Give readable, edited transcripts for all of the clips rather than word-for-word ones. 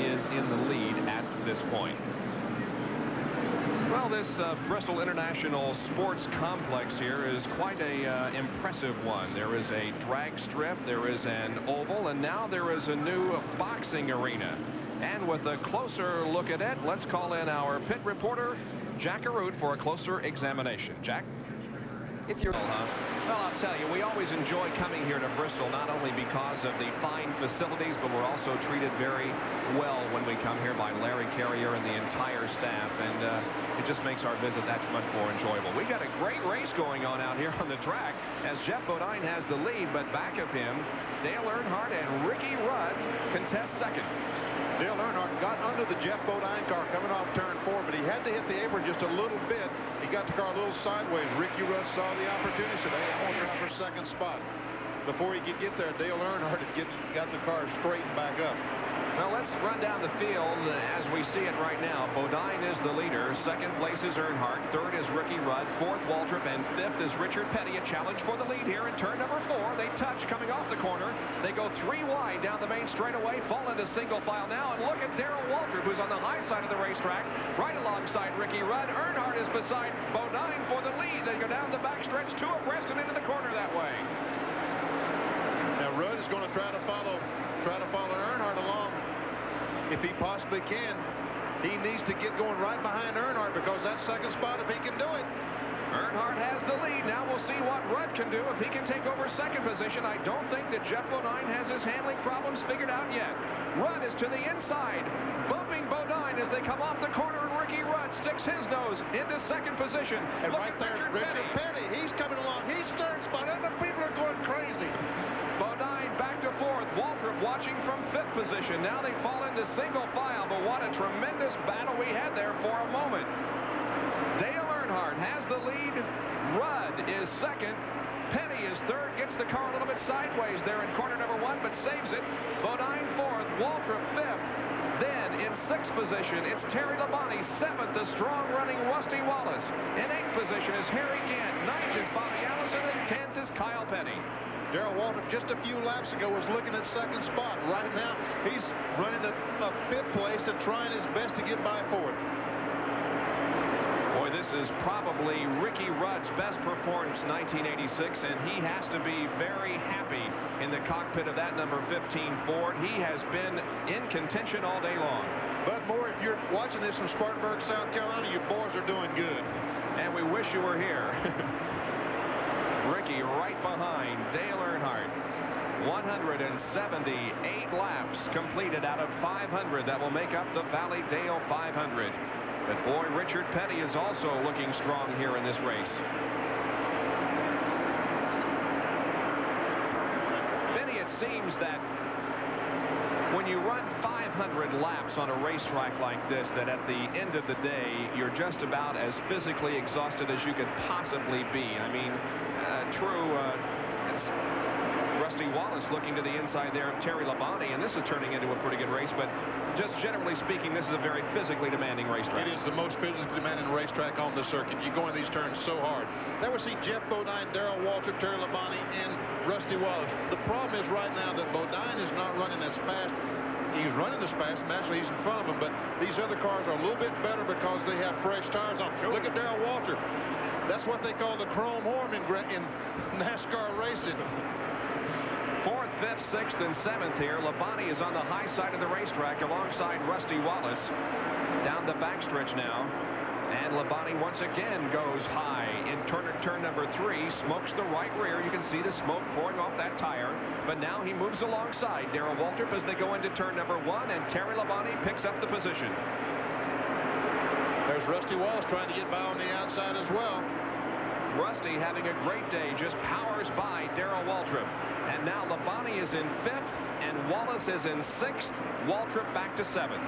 is in the lead at this point. Well, this Bristol International Sports Complex here is quite a impressive one. There is a drag strip, there is an oval, and now there is a new boxing arena. And with a closer look at it, let's call in our pit reporter, Jack Arute, for a closer examination. Jack? If you're... Well, I'll tell you, we always enjoy coming here to Bristol, not only because of the fine facilities, but we're also treated very well when we come here by Larry Carrier and the entire staff, and it just makes our visit that much more enjoyable. We've got a great race going on out here on the track as Jeff Bodine has the lead, but back of him, Dale Earnhardt and Ricky Rudd contest second. Dale Earnhardt got under the Jeff Bodine car coming off turn 4, but he had to hit the apron just a little bit. He got the car a little sideways. Ricky Rudd saw the opportunity, said, hey, I'm going to try for second spot. Before he could get there, Dale Earnhardt had got the car straightened back up. Well, let's run down the field as we see it right now. Bodine is the leader. Second place is Earnhardt. Third is Ricky Rudd. Fourth, Waltrip. And fifth is Richard Petty. A challenge for the lead here in turn number 4. They touch coming off the corner. They go 3 wide down the main straightaway. Fall into single file now. And look at Darrell Waltrip, who's on the high side of the racetrack, right alongside Ricky Rudd. Earnhardt is beside Bodine for the lead. They go down the backstretch, 2 abreast and into the corner that way. Now Rudd is going to try to follow Earnhardt along. If he possibly can, he needs to get going right behind Earnhardt, because that second spot, if he can do it. Earnhardt has the lead. Now we'll see what Rudd can do if he can take over second position. I don't think that Jeff Bodine has his handling problems figured out yet. Rudd is to the inside, bumping Bodine as they come off the corner, and Ricky Rudd sticks his nose into second position. And look, right there, Richard Petty. He's coming along. He's third spot, and the people are going crazy. Bodine back to fourth. Waltrip watching from fifth position. Now they fall into single file, but what a tremendous battle we had there for a moment. Dale Earnhardt has the lead. Rudd is second. Petty is third, gets the car a little bit sideways there in corner number 1, but saves it. Bodine fourth, Waltrip fifth. Then in sixth position, it's Terry Labonte. Seventh, the strong running Rusty Wallace. In eighth position is Harry Gant. Ninth is Bobby Allison, and 10th is Kyle Petty. Darrell Waltrip just a few laps ago was looking at second spot. Right now, he's running a fifth place and trying his best to get by fourth. Boy, this is probably Ricky Rudd's best performance 1986, and he has to be very happy in the cockpit of that number 15 Ford. He has been in contention all day long. But more, if you're watching this from Spartanburg, South Carolina, you boys are doing good. And we wish you were here. Ricky right behind Dale Earnhardt. 178 laps completed out of 500. That will make up the Valleydale 500. But boy, Richard Petty is also looking strong here in this race. Benny, it seems that when you run 500 laps on a racetrack like this, that at the end of the day, you're just about as physically exhausted as you could possibly be. I mean, it's Rusty Wallace looking to the inside there of Terry Labonte, and this is turning into a pretty good race, but just generally speaking, this is a very physically demanding racetrack. It is the most physically demanding racetrack on the circuit. You go in these turns so hard. There we see Jeff Bodine, Darrell Waltrip, Terry Labonte, and Rusty Wallace. The problem is right now that Bodine is not running as fast. He's running as fast, and actually he's in front of him, but these other cars are a little bit better because they have fresh tires on. Look at Darrell Waltrip. That's what they call the chrome horn in NASCAR racing. Fourth, fifth, sixth, and seventh here. Labonte is on the high side of the racetrack alongside Rusty Wallace. Down the backstretch now. And Labonte once again goes high in turn number 3. Smokes the right rear. You can see the smoke pouring off that tire. But now he moves alongside Darrell Waltrip as they go into turn number 1. And Terry Labonte picks up the position. There's Rusty Wallace trying to get by on the outside as well. Rusty having a great day, just powers by Darrell Waltrip. And now Labonte is in 5th and Wallace is in 6th. Waltrip back to 7th.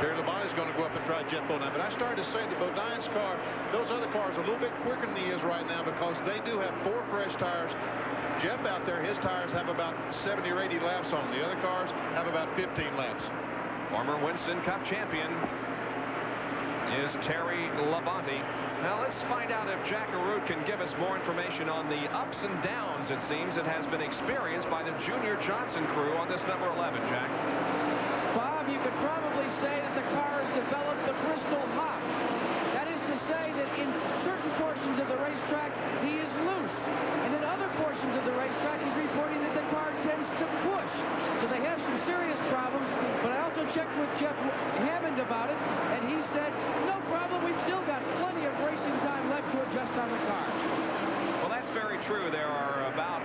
Terry Labonte is going to go up and try Jeff Bodine. But I started to say that Bodine's car, those other cars are a little bit quicker than he is right now because they do have 4 fresh tires. Jeff out there, his tires have about 70 or 80 laps on them. The other cars have about 15 laps. Former Winston Cup champion is Terry Labonte. Now let's find out if Jack Arute can give us more information on the ups and downs, it seems, that has been experienced by the Junior Johnson crew on this number 11, Jack. Bob, you could probably say that the car has developed the Bristol hop. That is to say that in certain portions of the racetrack, he is loose. And in other portions of the racetrack, he's reporting that the car tends to push. So they have some serious problems. But I also checked with Jeff Hammond about it, and he said, no problem, we've still got plenty of racing time left to adjust on the car. Well, that's very true. There are about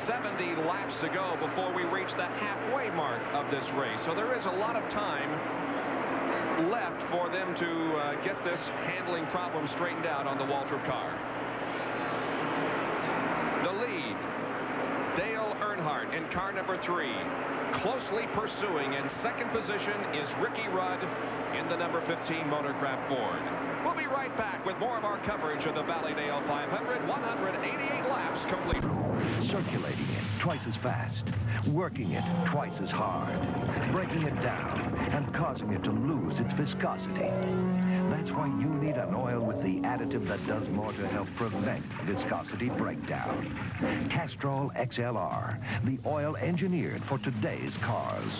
70 laps to go before we reach the halfway mark of this race. So there is a lot of time left for them to get this handling problem straightened out on the Waltrip car. The lead, Dale Earnhardt in car number 3. Closely pursuing in second position is Ricky Rudd in the number 15 Motorcraft Ford. We'll be right back with more of our coverage of the Valleydale 500. 188 laps complete. Circulating it twice as fast, working it twice as hard, breaking it down and causing it to lose its viscosity. That's why you need an oil with the additive that does more to help prevent viscosity breakdown. Castrol XLR, the oil engineered for today's cars.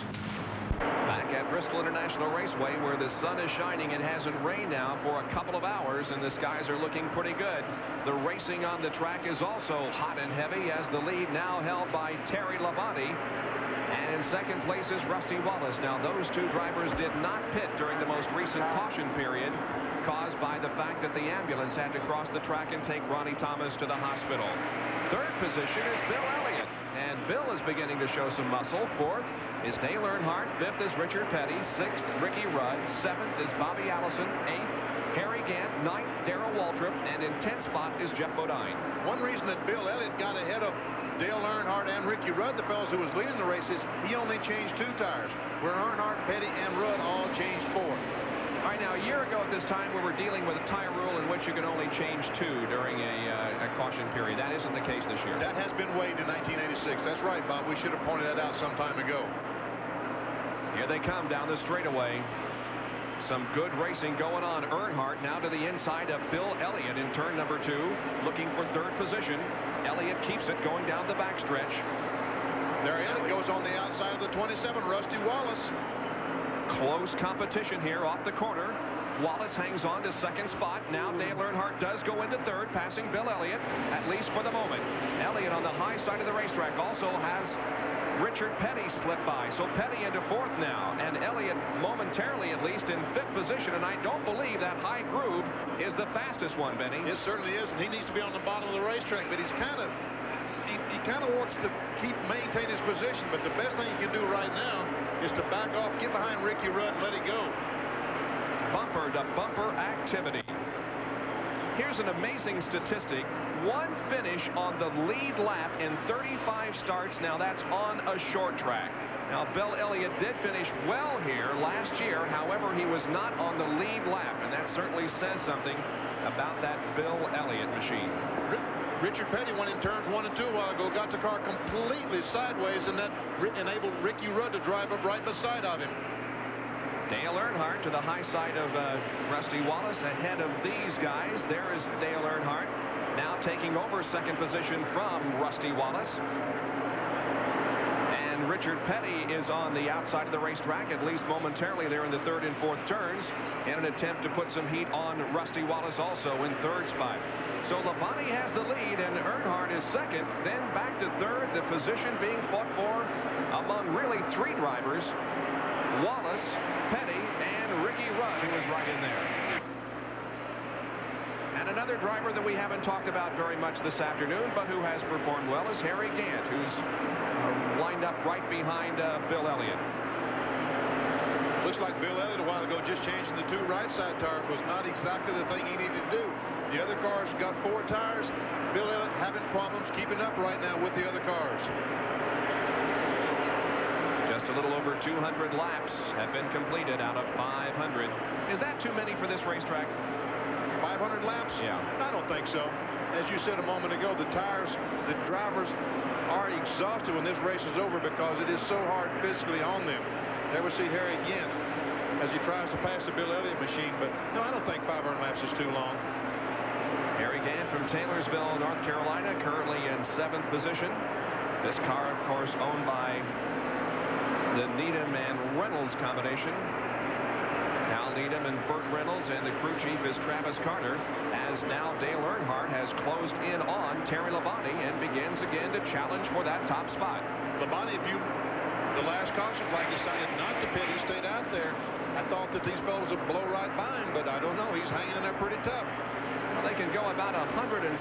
Back at Bristol International Raceway, where the sun is shining. It hasn't rained now for a couple of hours, and the skies are looking pretty good. The racing on the track is also hot and heavy, as the lead now held by Terry Labonte. And in second place is Rusty Wallace. Now, those two drivers did not pit during the most recent caution period, caused by the fact that the ambulance had to cross the track and take Ronnie Thomas to the hospital. Third position is Bill Elliott, and Bill is beginning to show some muscle. Fourth is Dale Earnhardt. Fifth is Richard Petty. Sixth, Ricky Rudd. Seventh is Bobby Allison. Eighth, Harry Gant. Ninth, Darrell Waltrip. And in 10th spot is Jeff Bodine. One reason that Bill Elliott got ahead of Dale Earnhardt and Ricky Rudd, the fellows who was leading the races, he only changed 2 tires, where Earnhardt, Petty, and Rudd all changed 4. All right, now, a year ago at this time, we were dealing with a tire rule in which you can only change 2 during a caution period. That isn't the case this year. That has been waived in 1986. That's right, Bob. We should have pointed that out some time ago. Here they come down the straightaway. Some good racing going on. Earnhardt now to the inside of Bill Elliott in turn number 2, looking for third position. Elliott keeps it going down the backstretch. There Elliott goes on the outside of the 27, Rusty Wallace. Close competition here off the corner. Wallace hangs on to second spot. Now Dale Earnhardt does go into third, passing Bill Elliott, at least for the moment. Elliott on the high side of the racetrack also has Richard Petty slip by. So Petty into fourth now, and Elliott momentarily at least in fifth position, and I don't believe that high groove is the fastest one, Benny. It certainly is, and he needs to be on the bottom of the racetrack, but he's kind of he kind of wants to maintain his position, but the best thing he can do right now is to back off, get behind Ricky Rudd, and let it go. Bumper to bumper activity. Here's an amazing statistic. One finish on the lead lap in 35 starts. Now that's on a short track. Now Bill Elliott did finish well here last year. However, he was not on the lead lap, and that certainly says something about that Bill Elliott machine. Richard Petty went in turns 1 and 2 a while ago, got the car completely sideways, and that enabled Ricky Rudd to drive up right beside of him. Dale Earnhardt to the high side of Rusty Wallace, ahead of these guys. There is Dale Earnhardt now taking over second position from Rusty Wallace. And Richard Petty is on the outside of the racetrack, at least momentarily there in the third and fourth turns, in an attempt to put some heat on Rusty Wallace also in third spot. So Labonte has the lead, and Earnhardt is second, then back to third, the position being fought for among really 3 drivers: Wallace, Petty, and Ricky Rudd, who is right in there. And another driver that we haven't talked about very much this afternoon, but who has performed well, is Harry Gant, who's lined up right behind Bill Elliott. Looks like Bill Elliott a while ago just changing the 2 right side tires was not exactly the thing he needed to do. The other cars got 4 tires. Bill Elliott having problems keeping up right now with the other cars. Just a little over 200 laps have been completed out of 500. Is that too many for this racetrack? 500 laps? Yeah. I don't think so. As you said a moment ago, the tires, the drivers are exhausted when this race is over because it is so hard physically on them. There we see Harry again. as he tries to pass the Bill Elliott machine. But no, I don't think 500 laps is too long. Harry Gant from Taylorsville, North Carolina, currently in 7th position. This car, of course, owned by the Needham and Reynolds combination. Hal Needham and Burt Reynolds, and the crew chief is Travis Carter, as now Dale Earnhardt has closed in on Terry Labonte and begins again to challenge for that top spot. Labonte, the last caution flag, decided not to pit. He stayed out there. I thought that these fellows would blow right by him, but I don't know. He's hanging in there pretty tough. Well, they can go about 160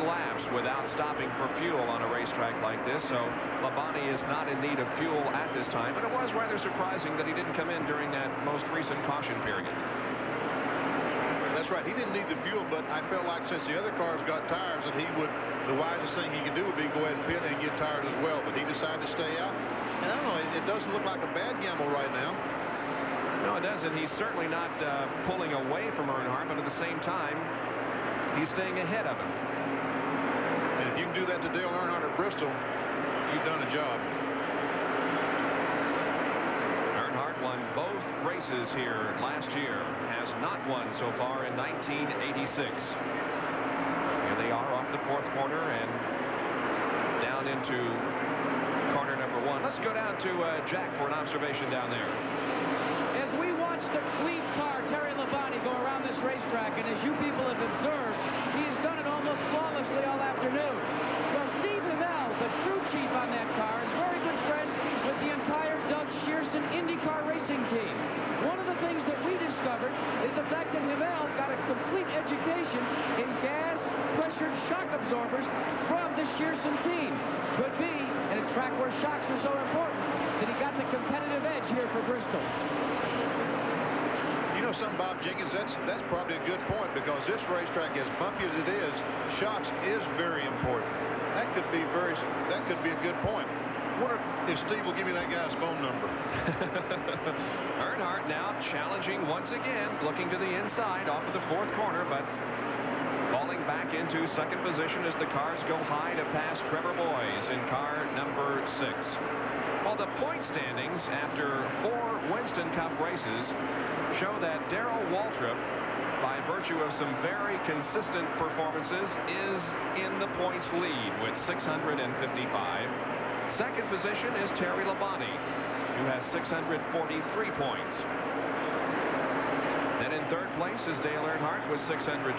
laps without stopping for fuel on a racetrack like this, so Labonte is not in need of fuel at this time, but it was rather surprising that he didn't come in during that most recent caution period. That's right. He didn't need the fuel, but I felt like since the other cars got tires that the wisest thing he could do would be go ahead and pit and get tires as well, but he decided to stay out. And I don't know, it doesn't look like a bad gamble right now. No, it doesn't. He's certainly not pulling away from Earnhardt, but at the same time, he's staying ahead of him. And if you can do that to Dale Earnhardt at Bristol, you've done a job. Earnhardt won both races here last year, has not won so far in 1986. Here they are off the 4th corner and down into corner number 1. Let's go down to Jack for an observation down there. As we watch the lead car, Terry Labonte, go around this racetrack, and as you people have observed, he's done it almost flawlessly all afternoon. Well, Steve Himel, the crew chief on that car, is very good friends with the entire Doug Shearson IndyCar racing team. One of the things that we discovered is the fact that Himel got a complete education in gas-pressured shock absorbers from the Shearson team. Could be, in a track where shocks are so important, that he got the competitive edge here for Bristol. You know something, Bob Jenkins, that's probably a good point, because this racetrack, as bumpy as it is, shocks is very important. That could be a good point. I wonder if Steve will give me that guy's phone number. Earnhardt now challenging once again, looking to the inside off of the 4th corner, but falling back into 2nd position as the cars go high to pass Trevor Boyes in car number 6. Well, the point standings after 4 Winston Cup races show that Darrell Waltrip, by virtue of some very consistent performances, is in the points lead with 655. 2nd position is Terry Labonte, who has 643 points. Then in 3rd place is Dale Earnhardt with 628.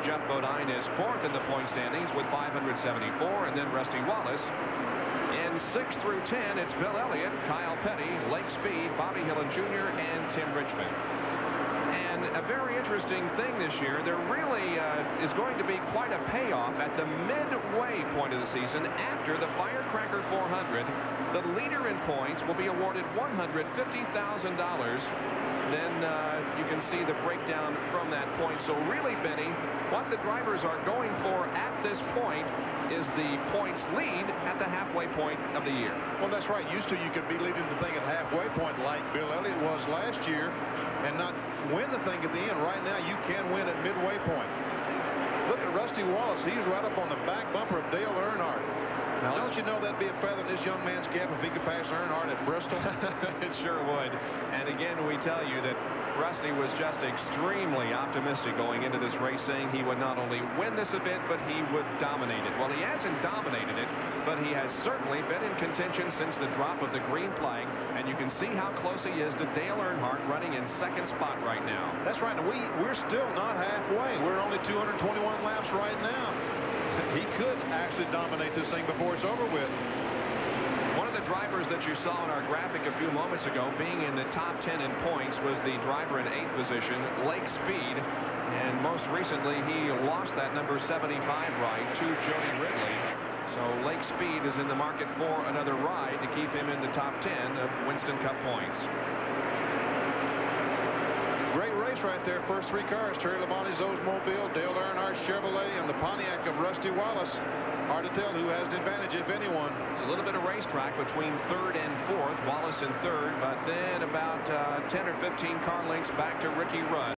Jeff Bodine is 4th in the point standings with 574, and then Rusty Wallace. In 6 through 10, it's Bill Elliott, Kyle Petty, Lake Speed, Bobby Hillin Jr., and Tim Richmond. And a very interesting thing this year, there really is going to be quite a payoff at the midway point of the season. After the Firecracker 400, the leader in points will be awarded $150,000. Then you can see the breakdown from that point. So really, Benny, what the drivers are going for at this point is the points lead at the halfway point of the year. Well, that's right. Used to, you could be leading the thing at halfway point like Bill Elliott was last year and not win the thing at the end. Right now, you can win at midway point. Look at Rusty Wallace. He's right up on the back bumper of Dale Earnhardt. Now, don't you know that'd be a feather in this young man's cap if he could pass Earnhardt at Bristol? It sure would. And again, we tell you that Rusty was just extremely optimistic going into this race, saying he would not only win this event, but he would dominate it. Well, he hasn't dominated it, but he has certainly been in contention since the drop of the green flag, and you can see how close he is to Dale Earnhardt, running in 2nd spot right now. That's right, and we're still not halfway. We're only 221 laps right now. He could actually dominate this thing before it's over with. One of the drivers that you saw in our graphic a few moments ago being in the top 10 in points was the driver in 8th position, Lake Speed. And most recently, he lost that number 75 ride to Jody Ridley. So Lake Speed is in the market for another ride to keep him in the top 10 of Winston Cup points. Great race right there. First 3 cars, Terry Labonte's Oldsmobile, Dale Earnhardt Chevrolet, and the Pontiac of Rusty Wallace. Hard to tell who has the advantage, if anyone. It's a little bit of racetrack between 3rd and 4th, Wallace in 3rd, but then about 10 or 15 car lengths back to Ricky Rudd.